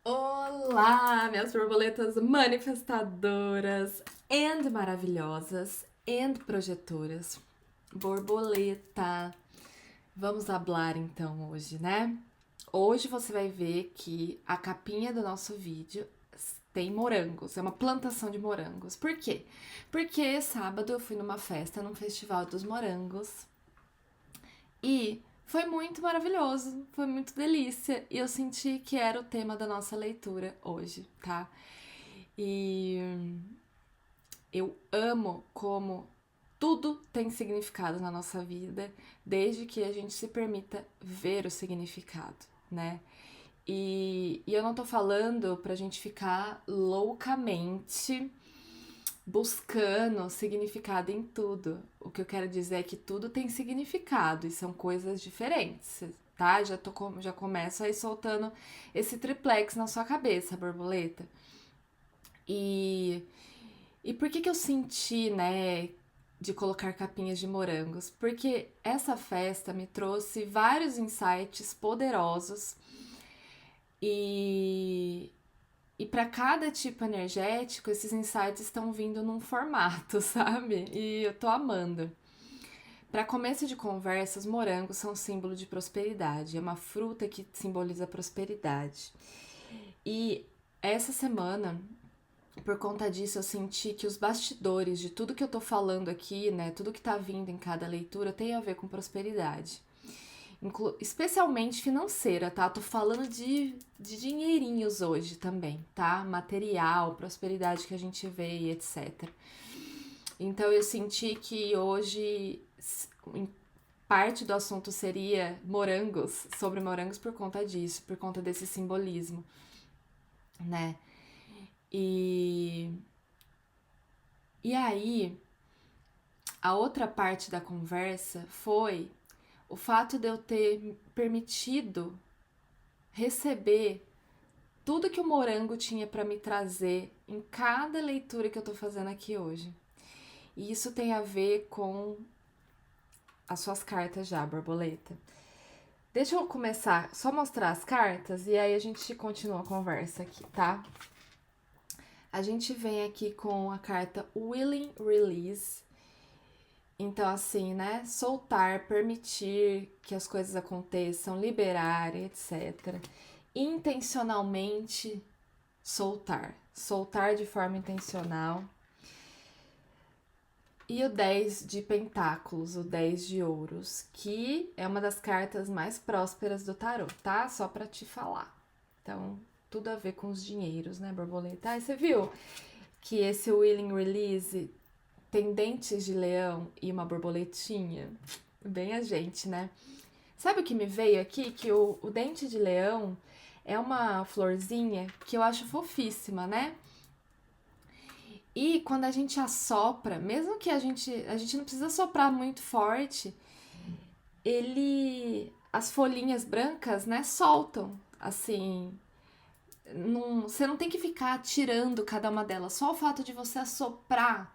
Olá, minhas borboletas manifestadoras and maravilhosas and projetoras. Borboleta, vamos falar então hoje, né? Hoje você vai ver que a capinha do nosso vídeo tem morangos, é uma plantação de morangos. Por quê? Porque sábado eu fui numa festa, num festival dos morangos e foi muito maravilhoso, foi muito delícia. E eu senti que era o tema da nossa leitura hoje, tá? E eu amo como tudo tem significado na nossa vida, desde que a gente se permita ver o significado, né? E eu não tô falando pra gente ficar loucamente buscando significado em tudo. O que eu quero dizer é que tudo tem significado e são coisas diferentes, tá? Já começo aí soltando esse triplex na sua cabeça, borboleta. E, e por que eu senti, né, de colocar capinhas de morangos? Porque essa festa me trouxe vários insights poderosos e e para cada tipo energético, esses insights estão vindo num formato, sabe? E eu tô amando. Para começo de conversa, os morangos são símbolo de prosperidade. É uma fruta que simboliza prosperidade. E essa semana, por conta disso, eu senti que os bastidores de tudo que eu tô falando aqui, né, tudo que tá vindo em cada leitura tem a ver com prosperidade. Especialmente financeira, tá? Tô falando de dinheirinhos hoje também, tá? Material, prosperidade que a gente vê e etc. Então eu senti que hoje parte do assunto seria morangos, sobre morangos por conta disso, por conta desse simbolismo, né? E, e aí, a outra parte da conversa foi o fato de eu ter permitido receber tudo que o morango tinha para me trazer em cada leitura que eu tô fazendo aqui hoje. E isso tem a ver com as suas cartas já, borboleta. Deixa eu começar, só mostrar as cartas e aí a gente continua a conversa aqui, tá? A gente vem aqui com a carta Willing Release. Então, assim, né? Soltar, permitir que as coisas aconteçam, liberar, etc. Intencionalmente soltar. Soltar de forma intencional. E o 10 de pentáculos, o 10 de ouros, que é uma das cartas mais prósperas do tarô, tá? Só pra te falar. Então, tudo a ver com os dinheiros, né, borboleta? Aí você viu que esse Willing Release tem dentes de leão e uma borboletinha? Bem a gente, né? Sabe o que me veio aqui? Que o dente de leão é uma florzinha que eu acho fofíssima, né? E quando a gente assopra, mesmo que a gente não precisa soprar muito forte, as folhinhas brancas, né, soltam, assim, você não tem que ficar tirando cada uma delas, só o fato de você assoprar,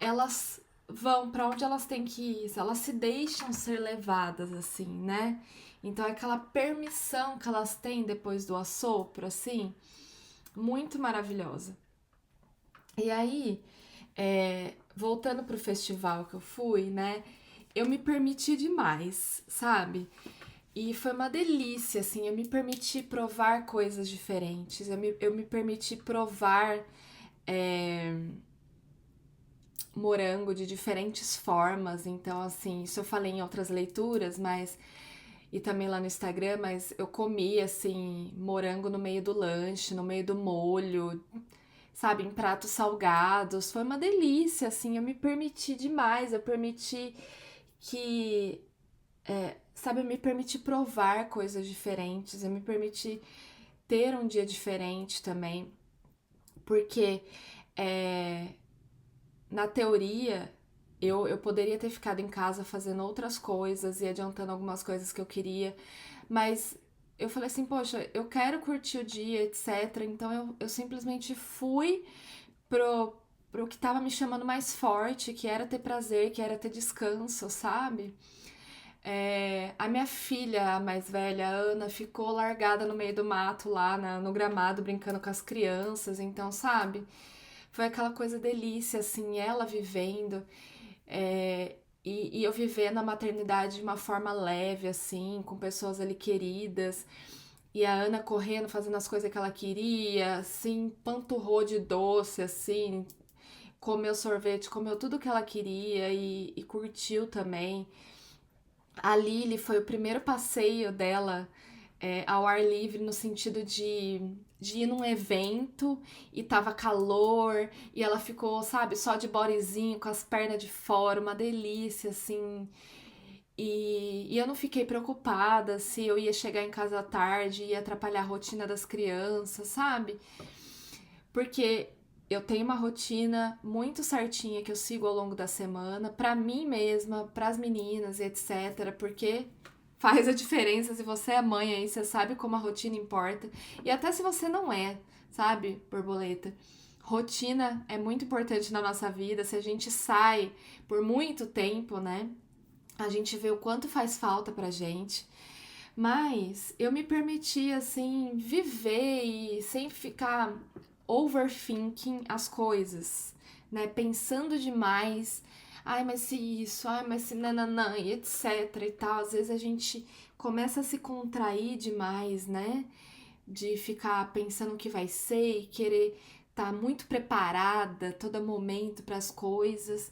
elas vão para onde elas têm que ir, elas se deixam ser levadas, assim, né? Então é aquela permissão que elas têm depois do assopro, assim, muito maravilhosa. E aí, voltando pro festival que eu fui, né? Eu me permiti demais, sabe? E foi uma delícia, assim. Eu me permiti provar coisas diferentes. Eu me permiti provar morango de diferentes formas. Então, assim, isso eu falei em outras leituras, mas. E também lá no Instagram, mas eu comi, assim, morango no meio do lanche, no meio do molho, sabe, em pratos salgados. Foi uma delícia, assim, eu me permiti demais, eu permiti que, sabe, eu me permiti provar coisas diferentes, eu me permiti ter um dia diferente também, porque na teoria eu poderia ter ficado em casa fazendo outras coisas e adiantando algumas coisas que eu queria, mas eu falei assim, poxa, eu quero curtir o dia, etc. Então eu simplesmente fui pro que tava me chamando mais forte, que era ter prazer, que era ter descanso, sabe? A minha filha, a mais velha, a Ana, ficou largada no meio do mato lá no gramado, brincando com as crianças. Então, sabe? Foi aquela coisa delícia, assim, ela vivendo. E eu vivendo a maternidade de uma forma leve, assim, com pessoas ali queridas. E a Ana correndo, fazendo as coisas que ela queria, assim, panturrou de doce, assim, comeu sorvete, comeu tudo que ela queria e curtiu também. A Lily foi o primeiro passeio dela ao ar livre, no sentido de ir num evento e tava calor e ela ficou, sabe, só de bodyzinho, com as pernas de fora, uma delícia, assim. E eu não fiquei preocupada se eu ia chegar em casa à tarde e ia atrapalhar a rotina das crianças, sabe? Porque eu tenho uma rotina muito certinha que eu sigo ao longo da semana, pra mim mesma, pras meninas e etc. Porque faz a diferença se você é mãe aí, você sabe como a rotina importa. E até se você não é, sabe, borboleta? Rotina é muito importante na nossa vida. Se a gente sai por muito tempo, né? A gente vê o quanto faz falta pra gente. Mas eu me permiti, assim, viver e sem ficar overthinking as coisas, né? Pensando demais. Ai, mas se isso, ai, mas se nananã, e etc e tal. Às vezes a gente começa a se contrair demais, né? De ficar pensando o que vai ser e querer estar muito preparada todo momento para as coisas.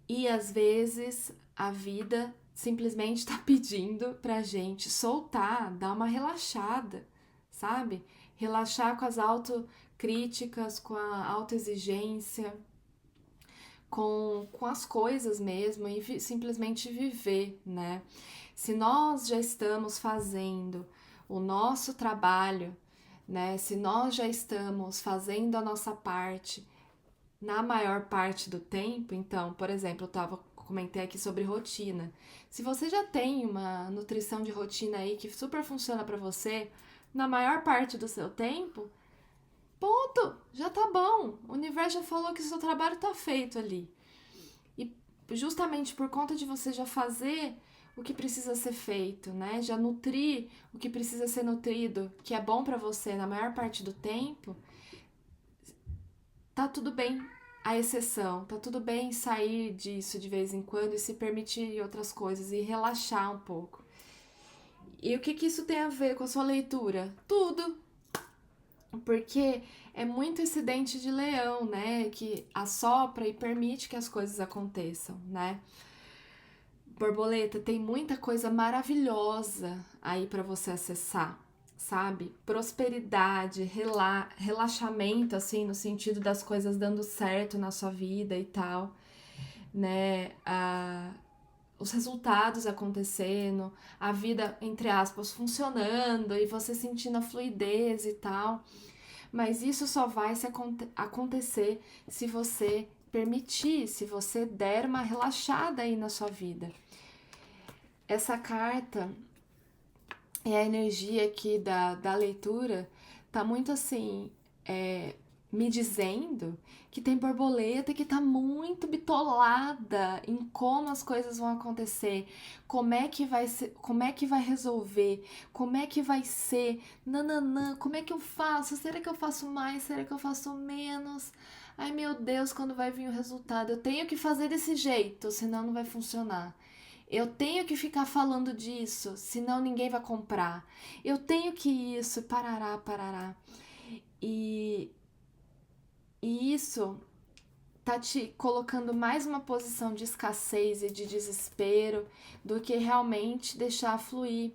E às vezes a vida simplesmente tá pedindo pra gente soltar, dar uma relaxada, sabe? Relaxar com as autocríticas, com a autoexigência, com as coisas mesmo e simplesmente viver, né? Se nós já estamos fazendo o nosso trabalho, né? Se nós já estamos fazendo a nossa parte na maior parte do tempo, então, por exemplo, comentei aqui sobre rotina. Se você já tem uma nutrição de rotina aí que super funciona para você, na maior parte do seu tempo, ponto, já tá bom. O universo já falou que o seu trabalho tá feito ali. E justamente por conta de você já fazer o que precisa ser feito, né? Já nutrir o que precisa ser nutrido, que é bom para você na maior parte do tempo, tá tudo bem a exceção, tá tudo bem sair disso de vez em quando e se permitir outras coisas e relaxar um pouco. E o que que isso tem a ver com a sua leitura? Tudo! Porque é muito esse dente de leão, né? Que assopra e permite que as coisas aconteçam, né? Borboleta, tem muita coisa maravilhosa aí para você acessar, sabe? Prosperidade, relaxamento, assim, no sentido das coisas dando certo na sua vida e tal, né? Os resultados acontecendo, a vida, entre aspas, funcionando e você sentindo a fluidez e tal. Mas isso só vai acontecer se você permitir, se você der uma relaxada aí na sua vida. Essa carta e a energia aqui da leitura tá muito assim, me dizendo que tem borboleta que tá muito bitolada em como as coisas vão acontecer, como é que vai ser, como é que vai resolver, como é que vai ser, nananã, como é que eu faço? Será que eu faço mais? Será que eu faço menos? Ai meu Deus, quando vai vir o resultado? Eu tenho que fazer desse jeito, senão não vai funcionar. Eu tenho que ficar falando disso, senão ninguém vai comprar. Eu tenho que isso, parará, parará. E, e isso tá te colocando mais uma posição de escassez e de desespero do que realmente deixar fluir.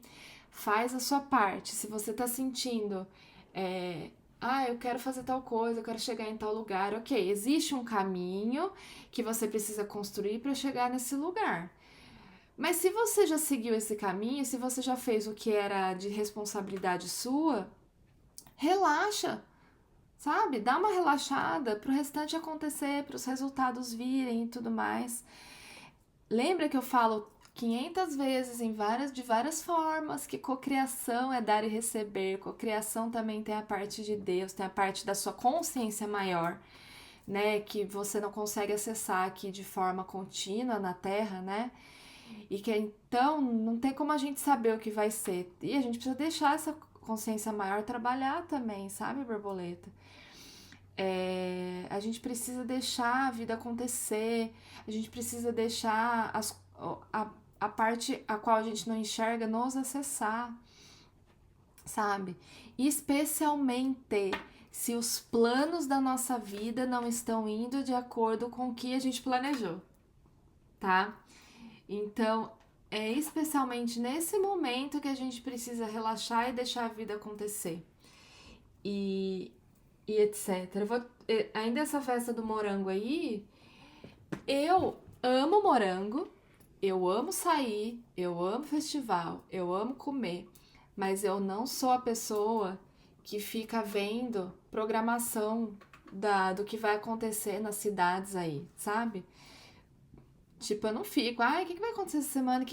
Faz a sua parte. Se você tá sentindo, eu quero fazer tal coisa, eu quero chegar em tal lugar, ok, existe um caminho que você precisa construir para chegar nesse lugar. Mas se você já seguiu esse caminho, se você já fez o que era de responsabilidade sua, relaxa, sabe? Dá uma relaxada pro restante acontecer, para os resultados virem e tudo mais. Lembra que eu falo 500 vezes de várias formas que cocriação é dar e receber. Cocriação também tem a parte de Deus, tem a parte da sua consciência maior, né, que você não consegue acessar aqui de forma contínua na Terra, né? E que então não tem como a gente saber o que vai ser. E a gente precisa deixar essa consciência maior trabalhar também, sabe, borboleta? A gente precisa deixar a vida acontecer, a gente precisa deixar a parte a qual a gente não enxerga nos acessar, sabe? Especialmente se os planos da nossa vida não estão indo de acordo com o que a gente planejou, tá? Então, é especialmente nesse momento que a gente precisa relaxar e deixar a vida acontecer. E, etc. Ainda essa festa do morango aí, eu amo morango, eu amo sair, eu amo festival, eu amo comer, mas eu não sou a pessoa que fica vendo programação do que vai acontecer nas cidades aí, sabe? Tipo, eu não fico, ai, o que vai acontecer essa semana?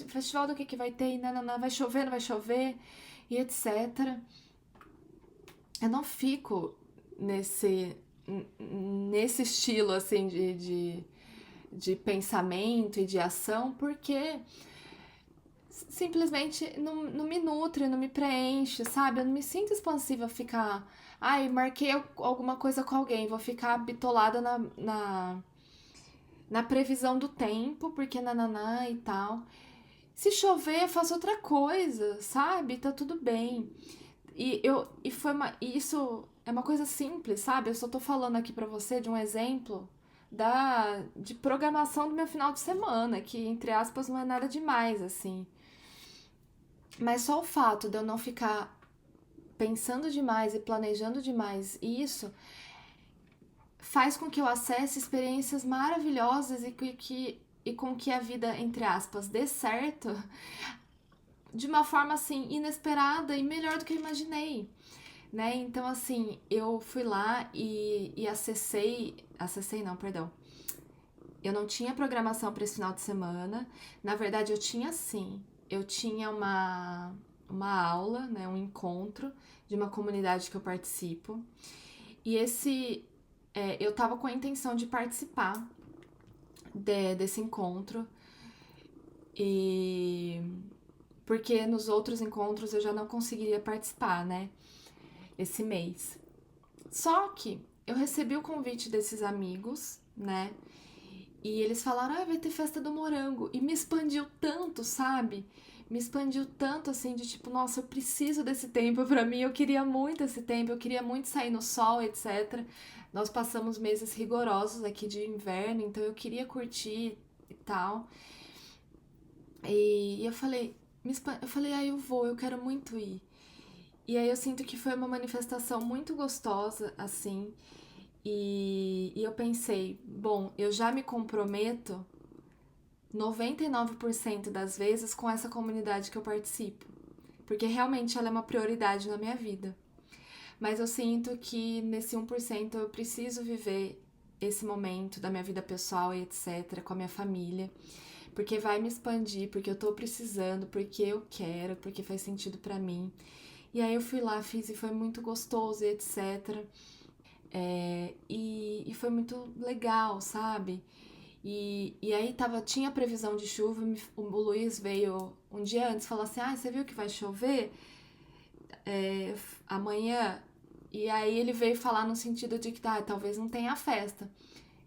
Festival do que vai ter? Não, vai chover, não vai chover? E etc. Eu não fico nesse, nesse estilo, assim, de pensamento e de ação, porque simplesmente não me nutre, não me preenche, sabe? Eu não me sinto expansiva a ficar, ai, marquei alguma coisa com alguém, vou ficar bitolada na previsão do tempo, porque nananã e tal. Se chover, eu faço outra coisa, sabe? Tá tudo bem. Isso é uma coisa simples, sabe? Eu só tô falando aqui pra você de um exemplo de programação do meu final de semana, que entre aspas não é nada demais, assim. Mas só o fato de eu não ficar pensando demais e planejando demais isso faz com que eu acesse experiências maravilhosas e com que a vida, entre aspas, dê certo de uma forma assim inesperada e melhor do que eu imaginei, né? Então assim, eu fui lá e acessei não, perdão. Eu não tinha programação para esse final de semana. Na verdade, eu tinha sim. Eu tinha uma aula, né, um encontro de uma comunidade que eu participo. E eu tava com a intenção de participar desse encontro. E porque nos outros encontros eu já não conseguiria participar, né? Esse mês. Só que eu recebi o convite desses amigos, né? E eles falaram, vai ter festa do morango. E me expandiu tanto, sabe? Me expandiu tanto, assim, de tipo, nossa, eu preciso desse tempo pra mim. Eu queria muito esse tempo, eu queria muito sair no sol, etc. Nós passamos meses rigorosos aqui de inverno, então eu queria curtir e tal. E eu falei, eu vou, eu quero muito ir. E aí eu sinto que foi uma manifestação muito gostosa, assim. E eu pensei, bom, eu já me comprometo 99% das vezes com essa comunidade que eu participo. Porque realmente ela é uma prioridade na minha vida. Mas eu sinto que nesse 1% eu preciso viver esse momento da minha vida pessoal e etc, com a minha família. Porque vai me expandir, porque eu tô precisando, porque eu quero, porque faz sentido pra mim. E aí eu fui lá, fiz e foi muito gostoso e etc. E foi muito legal, sabe? E aí tinha previsão de chuva, o Luiz veio um dia antes e falou assim, você viu que vai chover amanhã? E aí ele veio falar no sentido de que talvez não tenha festa.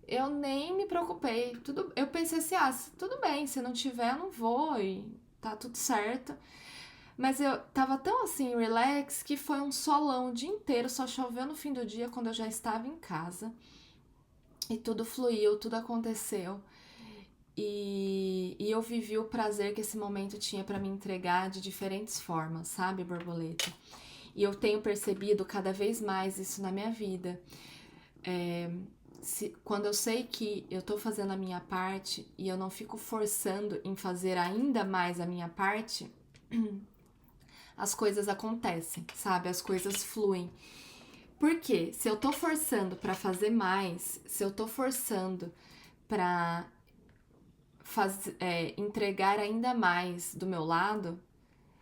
Eu nem me preocupei, eu pensei assim, tudo bem, se não tiver eu não vou e tá tudo certo. Mas eu tava tão assim, relax, que foi um solão o dia inteiro, só choveu no fim do dia quando eu já estava em casa. E tudo fluiu, tudo aconteceu. E eu vivi o prazer que esse momento tinha para me entregar de diferentes formas, sabe, borboleta? E eu tenho percebido cada vez mais isso na minha vida. Quando eu sei que eu tô fazendo a minha parte e eu não fico forçando em fazer ainda mais a minha parte, as coisas acontecem, sabe? As coisas fluem. Porque se eu tô forçando para fazer mais, se eu tô forçando para entregar ainda mais do meu lado,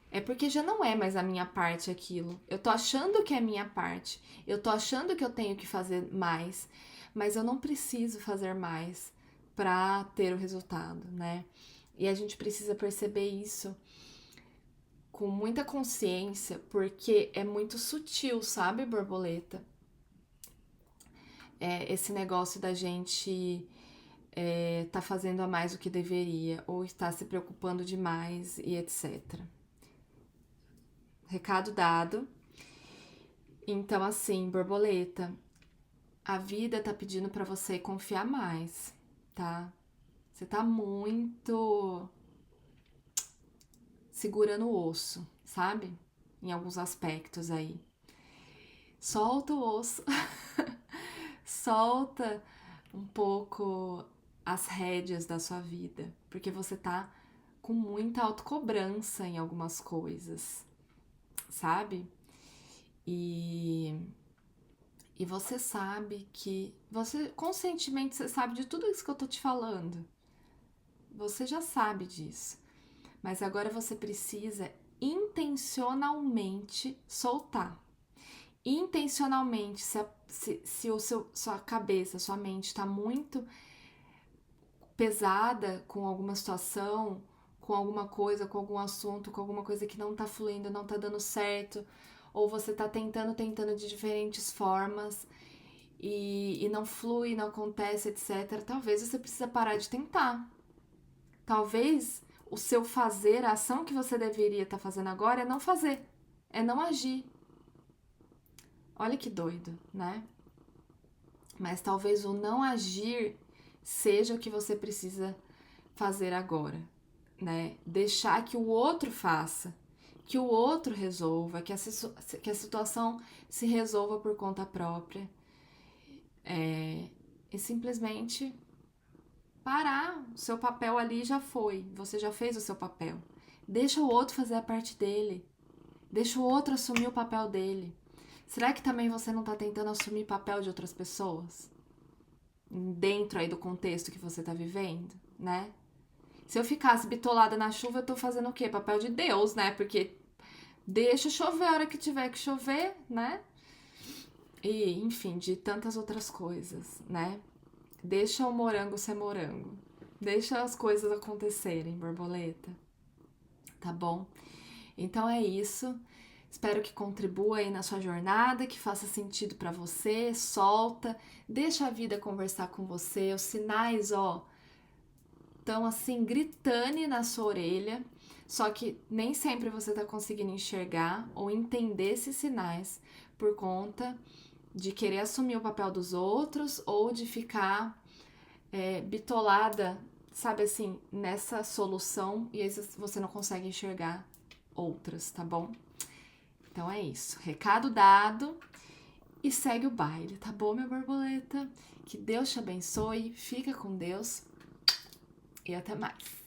é porque já não é mais a minha parte aquilo. Eu tô achando que é a minha parte. Eu tô achando que eu tenho que fazer mais, mas eu não preciso fazer mais pra ter o resultado, né? E a gente precisa perceber isso com muita consciência, porque é muito sutil, sabe, borboleta? Esse negócio da gente tá fazendo a mais do que deveria, ou está se preocupando demais e etc. Recado dado. Então, assim, borboleta, a vida tá pedindo pra você confiar mais, tá? Você tá muito segurando o osso, sabe? Em alguns aspectos aí. Solta o osso. Solta um pouco as rédeas da sua vida, porque você tá com muita autocobrança em algumas coisas, sabe? E você sabe que você conscientemente você sabe de tudo isso que eu tô te falando. Você já sabe disso. Mas agora você precisa intencionalmente soltar. Intencionalmente, se sua cabeça, sua mente está muito pesada com alguma situação, com alguma coisa, com algum assunto, com alguma coisa que não tá fluindo, não tá dando certo, ou você tá tentando de diferentes formas e não flui, não acontece, etc. Talvez você precisa parar de tentar. Talvez o seu fazer, a ação que você deveria estar fazendo agora é não fazer, é não agir. Olha que doido, né? Mas talvez o não agir seja o que você precisa fazer agora, né? Deixar que o outro faça, que o outro resolva, que a situação se resolva por conta própria. E simplesmente parar. O seu papel ali já foi, você já fez o seu papel. Deixa o outro fazer a parte dele. Deixa o outro assumir o papel dele. Será que também você não tá tentando assumir papel de outras pessoas? Dentro aí do contexto que você tá vivendo, né? Se eu ficasse bitolada na chuva, eu tô fazendo o quê? Papel de Deus, né? Porque deixa chover a hora que tiver que chover, né? E, enfim, de tantas outras coisas, né? Deixa o morango ser morango. Deixa as coisas acontecerem, borboleta. Tá bom? Então é isso. Espero que contribua aí na sua jornada, que faça sentido para você. Solta, deixa a vida conversar com você. Os sinais, ó, estão assim gritando na sua orelha. Só que nem sempre você tá conseguindo enxergar ou entender esses sinais por conta de querer assumir o papel dos outros ou de ficar bitolada, sabe assim, nessa solução e às vezes você não consegue enxergar outras, tá bom? Então é isso. Recado dado e segue o baile, tá bom, minha borboleta? Que Deus te abençoe, fica com Deus e até mais.